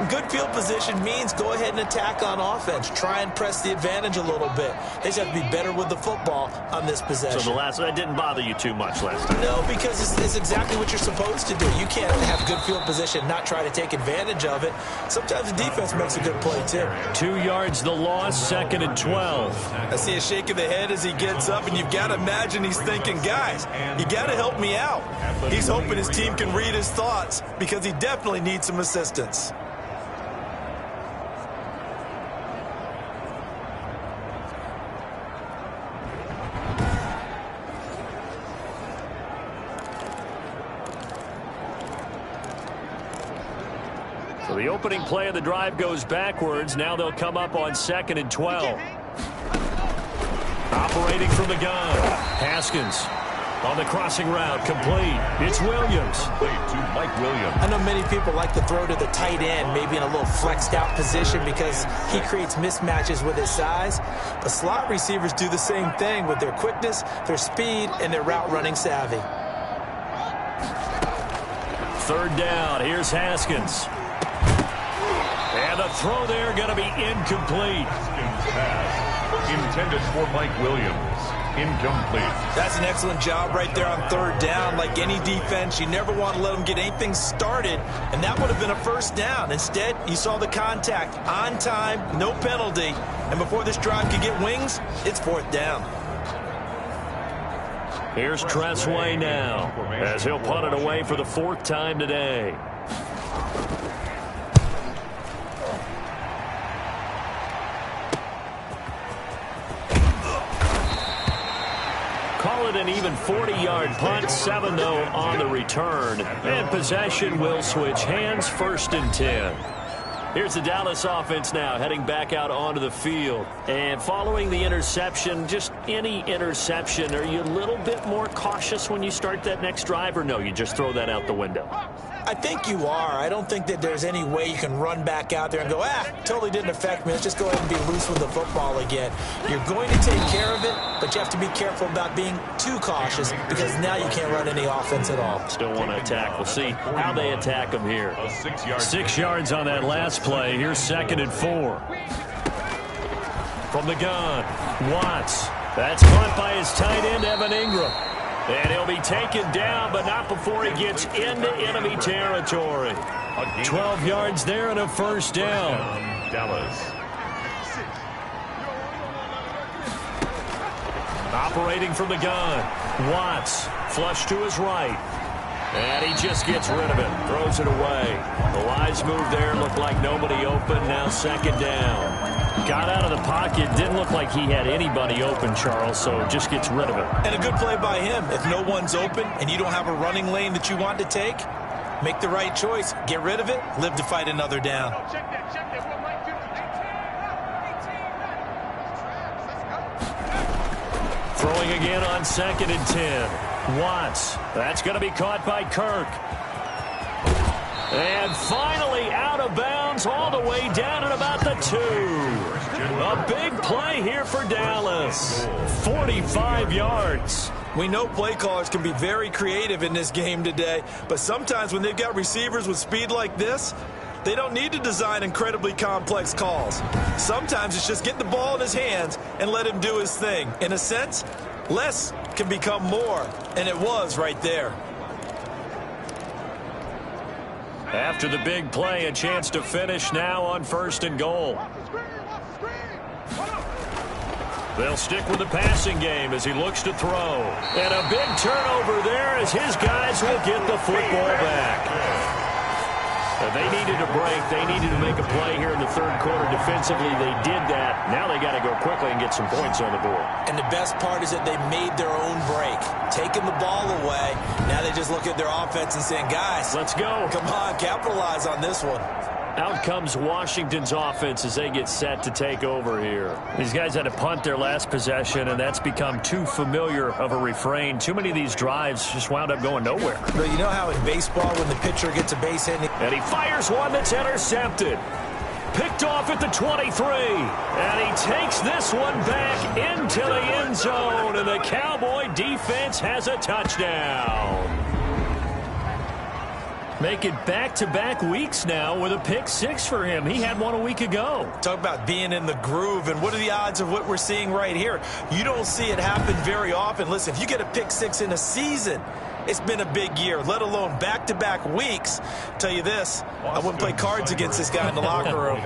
[SPEAKER 3] good field position means go ahead and attack on offense. Try and press the advantage a little bit. They just have to be better with the football on this possession.
[SPEAKER 2] So that didn't bother you too much last time?
[SPEAKER 3] No, because it's exactly what you're supposed to do. You can't have good field position and not try to take advantage of it. Sometimes the defense makes a good play, too.
[SPEAKER 2] 2 yards the loss, 2nd and 12.
[SPEAKER 3] I see a shake of the head as he gets up, and you've got to imagine he's thinking, guys, you got to help me out. He's hoping his team can read his thoughts because he definitely needs some assistance.
[SPEAKER 2] So the opening play of the drive goes backwards. Now they'll come up on 2nd and 12. Operating from the gun, Haskins. On the crossing route, complete. It's Williams.
[SPEAKER 1] Complete to Mike Williams.
[SPEAKER 3] I know many people like to throw to the tight end, maybe in a little flexed out position because he creates mismatches with his size. But slot receivers do the same thing with their quickness, their speed, and their route running savvy.
[SPEAKER 2] Third down. Here's Haskins. And the throw there going to be incomplete.
[SPEAKER 1] Haskins pass intended for Mike Williams. Incomplete.
[SPEAKER 3] That's an excellent job right there on third down. Like any defense, you never want to let them get anything started, and that would have been a first down. Instead, you saw the contact on time, no penalty, and before this drive could get wings, it's fourth down.
[SPEAKER 2] Here's Tressway now as he'll punt it away for the fourth time today. Call it an even 40-yard punt, 7 though on the return. And possession will switch hands, 1st and 10. Here's the Dallas offense now heading back out onto the field. And following the interception, just any interception, are you a little bit more cautious when you start that next drive, or no, you just throw that out the window?
[SPEAKER 3] I think you are. I don't think that there's any way you can run back out there and go, totally didn't affect me. Let's just go ahead and be loose with the football again. You're going to take care of it, but you have to be careful about being too cautious because now you can't run any offense at all.
[SPEAKER 2] Still want to attack. We'll see how they attack them here. 6 yards on that last play. Here's 2nd and 4. From the gun, Watts. That's caught by his tight end, Evan Ingram. And he'll be taken down, but not before he gets into enemy territory. 12 yards there and a first down.
[SPEAKER 1] Dallas.
[SPEAKER 2] Operating from the gun, Watts. Flush to his right. And he just gets rid of it. Throws it away. The wise move there. Looked like nobody open. Now 2nd down. Got out of the pocket. Didn't look like he had anybody open, Charles, so just gets rid of it.
[SPEAKER 3] And a good play by him. If no one's open and you don't have a running lane that you want to take, make the right choice. Get rid of it. Live to fight another down.
[SPEAKER 2] Throwing again on 2nd and 10. Watts. That's going to be caught by Kirk. And finally out of bounds all the way down at about the 2. A big play here for Dallas. 45 yards.
[SPEAKER 3] We know play callers can be very creative in this game today, but sometimes when they've got receivers with speed like this, they don't need to design incredibly complex calls. Sometimes it's just get the ball in his hands and let him do his thing. In a sense, less can become more, and it was right there.
[SPEAKER 2] After the big play, a chance to finish now on 1st and goal. They'll stick with the passing game as he looks to throw. And a big turnover there as his guys will get the football back. They needed a break. They needed to make a play here in the 3rd quarter. Defensively, they did that. Now they got to go quickly and get some points on the board.
[SPEAKER 3] And the best part is that they made their own break. Taking the ball away. Now they just look at their offense and saying, guys,
[SPEAKER 2] let's go.
[SPEAKER 3] Come on, capitalize on this one.
[SPEAKER 2] Out comes Washington's offense as they get set to take over here. These guys had to punt their last possession, and that's become too familiar of a refrain. Too many of these drives just wound up going nowhere.
[SPEAKER 3] But you know how in baseball when the pitcher gets a base hit
[SPEAKER 2] and he fires one that's intercepted. Picked off at the 23. And he takes this one back into the end zone, and the Cowboy defense has a touchdown. Make it back-to-back weeks now with a pick 6 for him. He had one a week ago.
[SPEAKER 3] Talk about being in the groove, and what are the odds of what we're seeing right here? You don't see it happen very often. Listen, if you get a pick 6 in a season, it's been a big year, let alone back-to-back weeks. Tell you this, I wouldn't play cards against this guy in the locker room.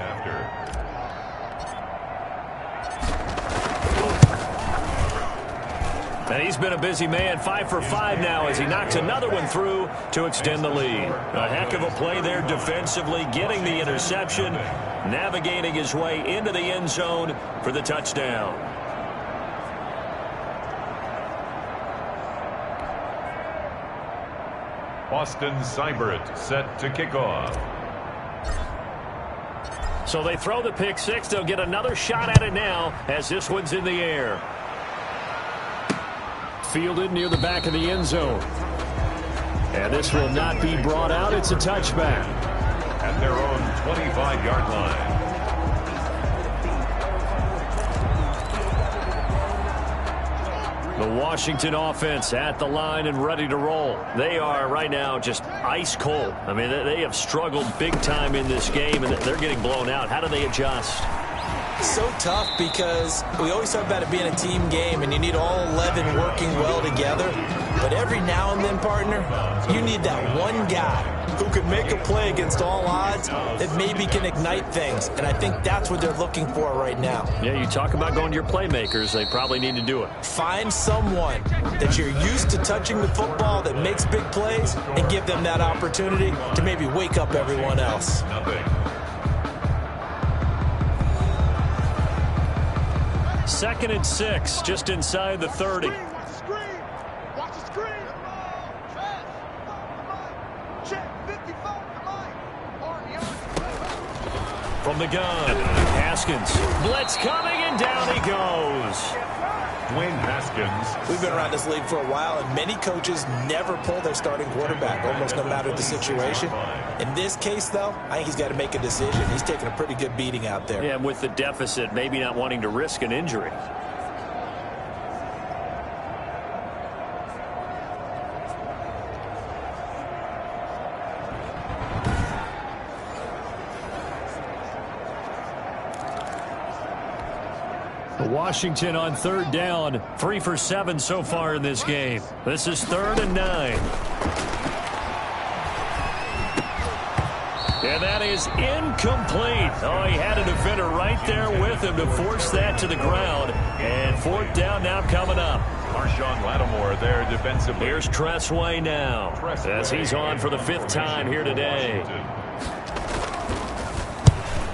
[SPEAKER 2] And he's been a busy man, 5 for 5 now as he knocks another one through to extend the lead. A heck of a play there defensively, getting the interception, navigating his way into the end zone for the touchdown.
[SPEAKER 1] Austin Seibert set to kick off.
[SPEAKER 2] So they throw the pick 6. They'll get another shot at it now as this one's in the air. fielded near the back of the end zone. And this will not be brought out. It's a touchback.
[SPEAKER 1] At their own 25-yard line.
[SPEAKER 2] The Washington offense at the line and ready to roll. They are right now just ice cold. I mean, they have struggled big time in this game, and they're getting blown out. How do they adjust?
[SPEAKER 3] So tough because we always talk about it being a team game, and you need all 11 working well together. But every now and then, partner, you need that one guy who can make a play against all odds that maybe can ignite things. And I think that's what they're looking for right now.
[SPEAKER 2] Yeah, you talk about going to your playmakers. They probably need to do it.
[SPEAKER 3] Find someone that you're used to touching the football that makes big plays and give them that opportunity to maybe wake up everyone else.
[SPEAKER 2] Second and 6, just inside the 30. From the gun, Haskins. Blitz coming, and down he goes.
[SPEAKER 1] Dwayne Haskins.
[SPEAKER 3] We've been around this league for a while, and many coaches never pull their starting quarterback, almost no matter the situation. In this case, though, I think he's got to make a decision. He's taking a pretty good beating out there.
[SPEAKER 2] Yeah, with the deficit, maybe not wanting to risk an injury. Washington on third down, 3 for 7 so far in this game. This is 3rd and 9. And that is incomplete. Oh, he had a defender right there with him to force that to the ground. And 4th down now coming up.
[SPEAKER 1] Marshawn Lattimore there defensively.
[SPEAKER 2] Here's Tressway now as he's on for the 5th time here today.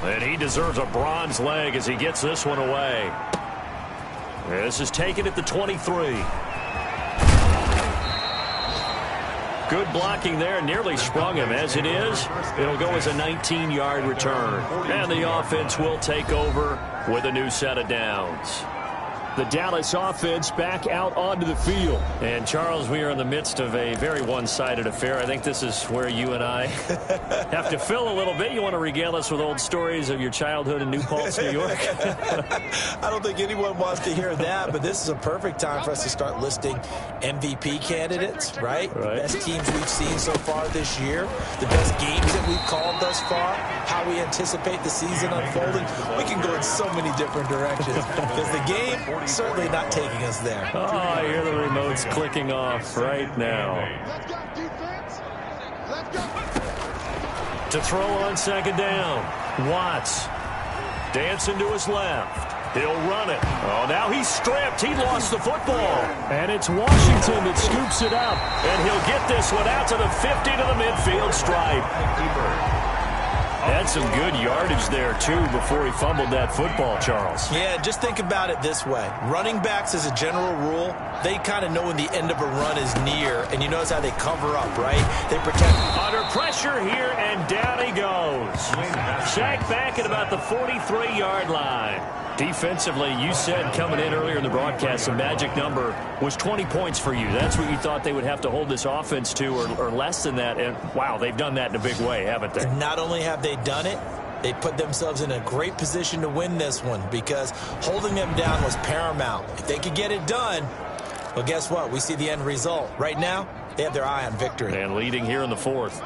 [SPEAKER 2] And he deserves a bronze leg as he gets this one away. This is taken at the 23. Good blocking there. Nearly sprung him. As it is, it'll go as a 19-yard return. And the offense will take over with a new set of downs. The Dallas offense back out onto the field. And, Charles, we are in the midst of a very one-sided affair. I think this is where you and I have to fill a little bit. You want to regale us with old stories of your childhood in New Paltz, New York?
[SPEAKER 3] I don't think anyone wants to hear that, but this is a perfect time for us to start listing MVP candidates, right? The best teams we've seen so far this year, the best games that we've called thus far, how we anticipate the season unfolding. We can go in so many different directions because the game certainly not taking us there.
[SPEAKER 2] Oh, I hear the remotes clicking off right now. To throw on 2nd down. Watts dancing to his left. He'll run it. Oh, now he's stripped. He lost the football. And it's Washington that scoops it up. And he'll get this one out to the 50 to the midfield stripe. Had some good yardage there, too, before he fumbled that football, Charles.
[SPEAKER 3] Yeah, just think about it this way. Running backs, as a general rule, they kind of know when the end of a run is near, and you notice how they cover up, right? They protect.
[SPEAKER 2] Under pressure here, and down he goes. Sacked back at about the 43-yard line. Defensively, you said coming in earlier in the broadcast, the magic number was 20 points for you. That's what you thought they would have to hold this offense to, or less than that. And, wow, they've done that in a big way, haven't they?
[SPEAKER 3] Not only have they done it, they put themselves in a great position to win this one because holding them down was paramount. If they could get it done, well, guess what? We see the end result. Right now, they have their eye on victory.
[SPEAKER 2] And leading here in the 4th.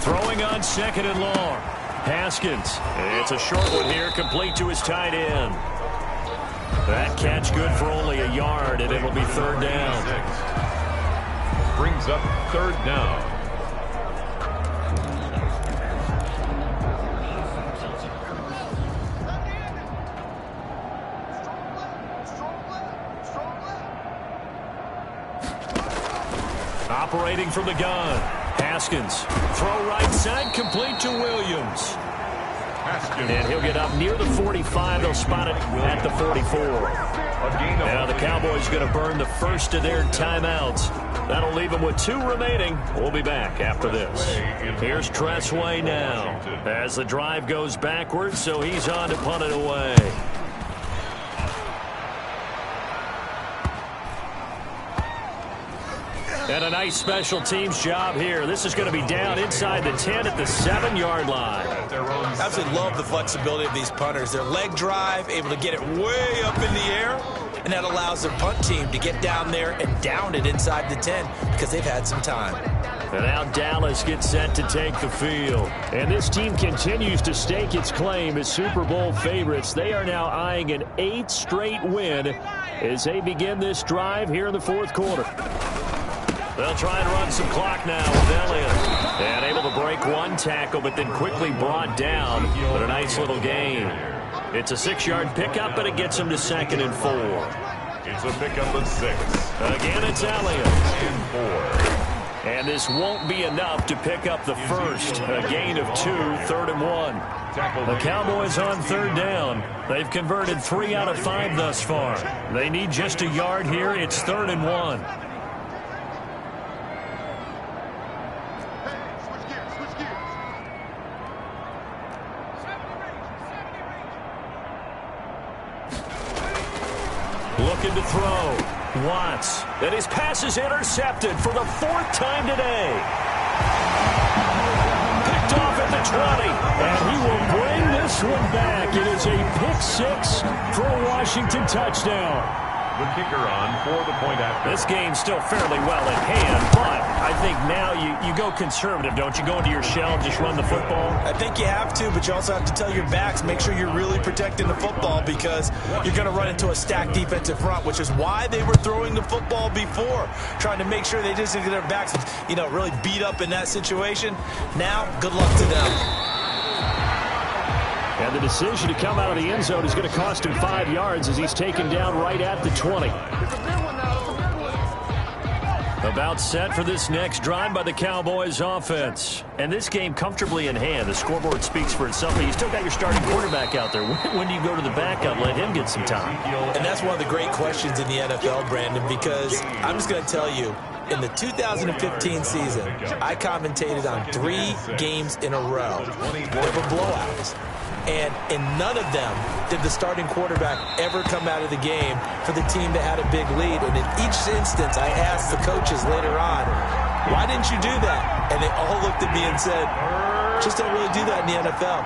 [SPEAKER 2] Throwing on 2nd and long. Haskins. It's a short one here, complete to his tight end. That catch good for only a yard, and it'll be 3rd down.
[SPEAKER 1] Brings up 3rd down.
[SPEAKER 2] Operating from the gun. Haskins. Throw right side, complete to Williams.
[SPEAKER 1] Haskins.
[SPEAKER 2] And he'll get up near the 45. They'll spot it at the 44. Now the Cowboys going to burn the first of their timeouts. That'll leave them with 2 remaining. We'll be back after this. Here's Tressway now as the drive goes backwards, so he's on to punt it away. And a nice special teams job here. This is going to be down inside the 10 at the 7-yard line.
[SPEAKER 3] Absolutely love the flexibility of these punters. Their leg drive, able to get it way up in the air, and that allows their punt team to get down there and down it inside the 10 because they've had some time.
[SPEAKER 2] And now Dallas gets set to take the field. And this team continues to stake its claim as Super Bowl favorites. They are now eyeing an 8th straight win as they begin this drive here in the 4th quarter. They'll try and run some clock now with Elliott. And able to break 1 tackle, but then quickly brought down. But a nice little gain. It's a 6-yard pickup, and it gets him to 2nd and 4.
[SPEAKER 1] It's a pickup of 6.
[SPEAKER 2] Again, it's Elliott.
[SPEAKER 1] And 4.
[SPEAKER 2] And this won't be enough to pick up the first. A gain of 2, 3rd and 1. The Cowboys on 3rd down. They've converted 3 out of 5 thus far. They need just a yard here. It's 3rd and 1. Looking to throw. Watts. And his pass is intercepted for the 4th time today. Picked off at the 20. And he will bring this one back. It is a pick 6 for a Washington touchdown.
[SPEAKER 1] The kicker on for the point after.
[SPEAKER 2] This game's still fairly well in hand, but I think now you go conservative, don't you? Go into your shell and just run the football?
[SPEAKER 3] I think you have to, but you also have to tell your backs, make sure you're really protecting the football because you're going to run into a stacked defensive front, which is why they were throwing the football before, trying to make sure they just get their backs, really beat up in that situation. Now, good luck to them.
[SPEAKER 2] And the decision to come out of the end zone is going to cost him 5 yards as he's taken down right at the 20. About set for this next drive by the Cowboys offense. And this game comfortably in hand. The scoreboard speaks for itself, but you still got your starting quarterback out there. When do you go to the backup, let him get some time?
[SPEAKER 3] And that's one of the great questions in the NFL, Brandon, because I'm just going to tell you, in the 2015 season, I commentated on 3 games in a row. They were blowouts. And in none of them did the starting quarterback ever come out of the game for the team that had a big lead. And in each instance, I asked the coaches later on, why didn't you do that? And they all looked at me and said, just don't really do that in the NFL.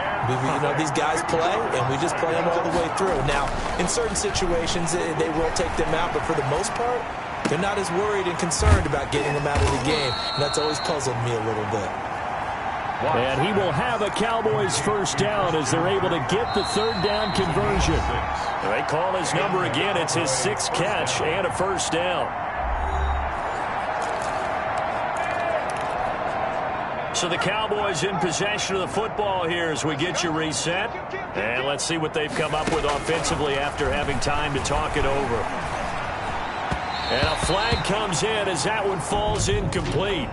[SPEAKER 3] These guys play, and we just play them all the way through. Now, in certain situations, they will take them out, but for the most part, they're not as worried and concerned about getting them out of the game. And that's always puzzled me a little bit.
[SPEAKER 2] And he will have a Cowboys first down as they're able to get the 3rd down conversion. They call his number again. It's his 6th catch and a first down. So the Cowboys in possession of the football here as we get you reset. And let's see what they've come up with offensively after having time to talk it over. And a flag comes in as that one falls incomplete.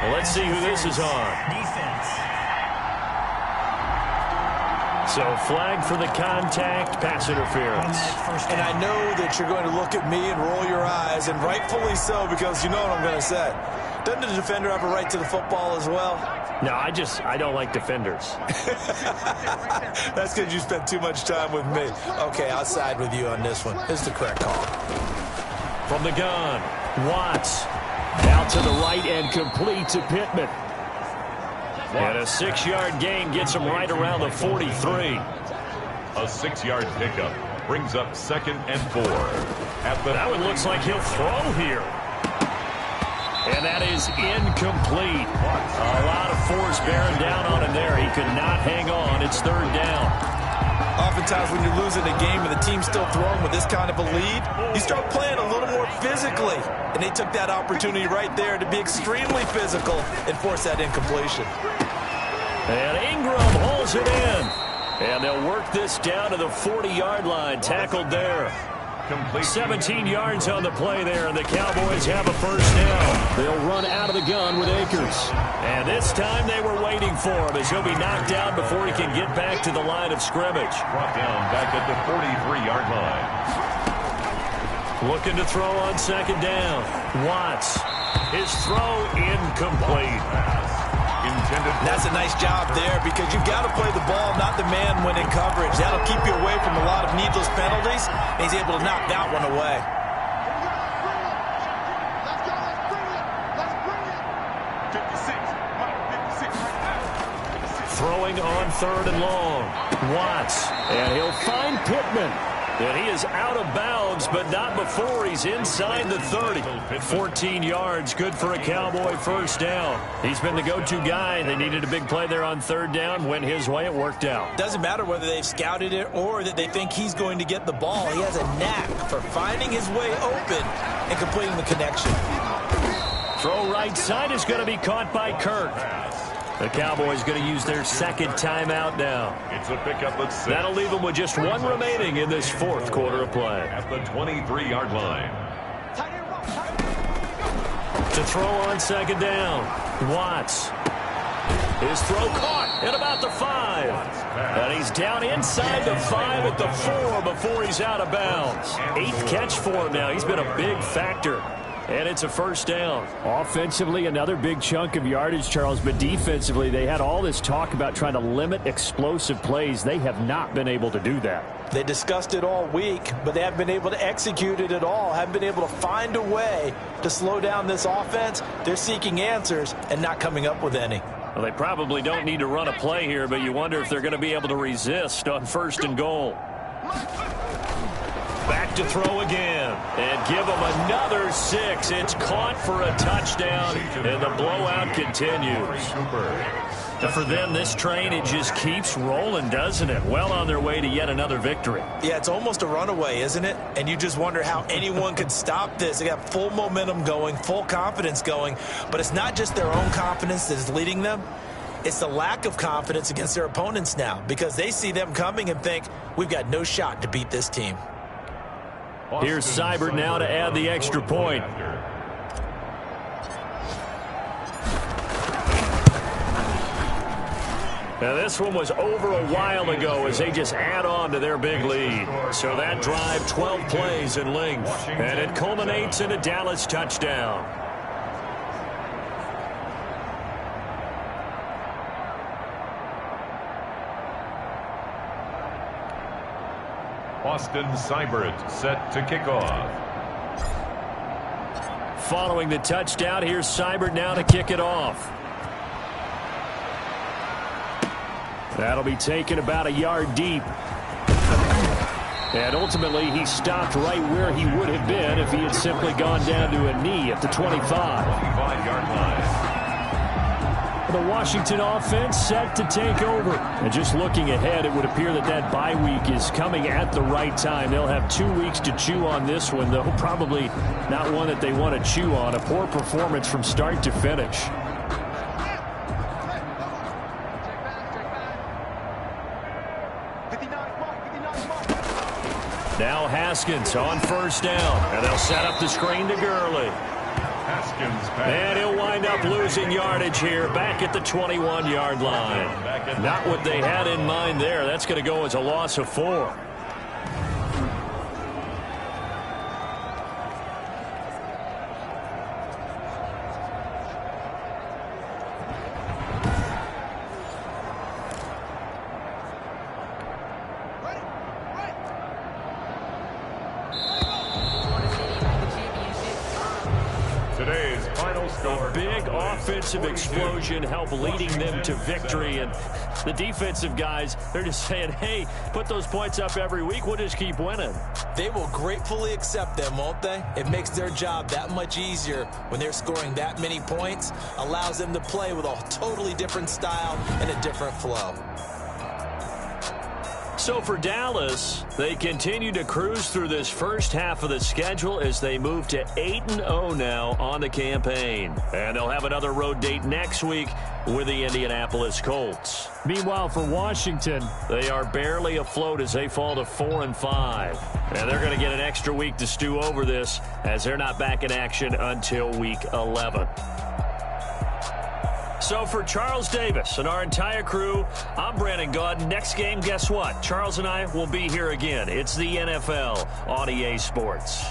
[SPEAKER 2] Well, let's see who this is on.
[SPEAKER 4] Defense.
[SPEAKER 2] So flag for the contact, pass interference.
[SPEAKER 3] And I know that you're going to look at me and roll your eyes, and rightfully so, because you know what I'm going to say. Doesn't the defender have a right to the football as well?
[SPEAKER 2] No, I don't like defenders.
[SPEAKER 3] That's because you spent too much time with me. Okay, I'll side with you on this one. This is the correct call.
[SPEAKER 2] From the gun, Watts. Out to the right and complete to Pittman. And a 6-yard gain gets him right around the 43.
[SPEAKER 1] A 6-yard pickup brings up 2nd and 4.
[SPEAKER 2] That one looks like he'll throw here. And that is incomplete. A lot of force bearing down on him there. He could not hang on. It's 3rd down.
[SPEAKER 3] Oftentimes when you're losing a game and the team's still throwing with this kind of a lead, you start playing a little more physically. And they took that opportunity right there to be extremely physical and force that incompletion.
[SPEAKER 2] And Ingram holds it in. And they'll work this down to the 40-yard line. Tackled there. 17 yards on the play there, and the Cowboys have a first down. They'll run out of the gun with Akers. And this time they were waiting for him as he'll be knocked down before he can get back to the line of scrimmage.
[SPEAKER 1] Brought down back at the 43-yard line.
[SPEAKER 2] Looking to throw on second down. Watts. His throw incomplete.
[SPEAKER 3] That's a nice job there because you've got to play the ball, not the man when in coverage. That'll keep you away from a lot of needless penalties. And he's able to knock that one away.
[SPEAKER 2] Throwing on third and long. Watts. And he'll find Pittman. And he is out of bounds, but not before he's inside the 30. 14 yards, good for a Cowboy first down. He's been the go-to guy. They needed a big play there on third down. Went his way, it worked out.
[SPEAKER 3] Doesn't matter whether they've scouted it or that they think he's going to get the ball. He has a knack for finding his way open and completing the connection.
[SPEAKER 2] Throw right side is going to be caught by Kirk. The Cowboys going to use their second timeout now.
[SPEAKER 1] It's a pickup at 6.
[SPEAKER 2] That'll leave them with just one remaining in this fourth quarter of play.
[SPEAKER 1] At the 23-yard line.
[SPEAKER 2] To throw on second down. Watts. His throw caught at about the 5. And he's down inside the 5 at the 4 before he's out of bounds. 8th catch for him now. He's been a big factor. And it's a first down.
[SPEAKER 6] Offensively, another big chunk of yardage, Charles. But defensively, they had all this talk about trying to limit explosive plays. They have not been able to do that.
[SPEAKER 3] They discussed it all week, but they haven't been able to execute it at all. Haven't been able to find a way to slow down this offense. They're seeking answers and not coming up with any.
[SPEAKER 2] Well, they probably don't need to run a play here, but you wonder if they're going to be able to resist on first and goal. Back to throw again. And give them another 6. It's caught for a touchdown, and the blowout continues. And for them, this train, it just keeps rolling, doesn't it? Well on their way to yet another victory.
[SPEAKER 3] Yeah, it's almost a runaway, isn't it? And you just wonder how anyone could stop this. They got full momentum going, full confidence going. But it's not just their own confidence that is leading them. It's the lack of confidence against their opponents now because they see them coming and think, we've got no shot to beat this team.
[SPEAKER 2] Here's Seibert now to add the extra point. Now this one was over a while ago as they just add on to their big lead. So that drive, 12 plays in length. And it culminates in a Dallas touchdown.
[SPEAKER 1] Austin Seibert set to kick off.
[SPEAKER 2] Following the touchdown, here's Seibert now to kick it off. That'll be taken about a yard deep. And ultimately, he stopped right where he would have been if he had simply gone down to a knee at the 25.
[SPEAKER 1] 25-yard line.
[SPEAKER 6] The Washington offense set to take over.
[SPEAKER 2] And just looking ahead, it would appear that that bye week is coming at the right time. They'll have 2 weeks to chew on this one, though probably not one that they want to chew on. A poor performance from start to finish. Now Haskins on first down, and they'll set up the screen to Gurley. And he'll wind up losing yardage here back at the 21-yard line. Not what they had in mind there. That's going to go as a loss of 4. Offensive explosion help leading them to victory, and the defensive guys, they're just saying, hey, put those points up every week, we'll just keep winning.
[SPEAKER 3] They will gratefully accept them, won't they? It makes their job that much easier when they're scoring that many points, allows them to play with a totally different style and a different flow.
[SPEAKER 2] So for Dallas, they continue to cruise through this first half of the schedule as they move to 8-0 now on the campaign. And they'll have another road date next week with the Indianapolis Colts.
[SPEAKER 6] Meanwhile, for Washington,
[SPEAKER 2] they are barely afloat as they fall to 4-5. And they're going to get an extra week to stew over this as they're not back in action until week 11. So for Charles Davis and our entire crew, I'm Brandon Gaudin. Next game, guess what? Charles and I will be here again. It's the NFL on EA Sports.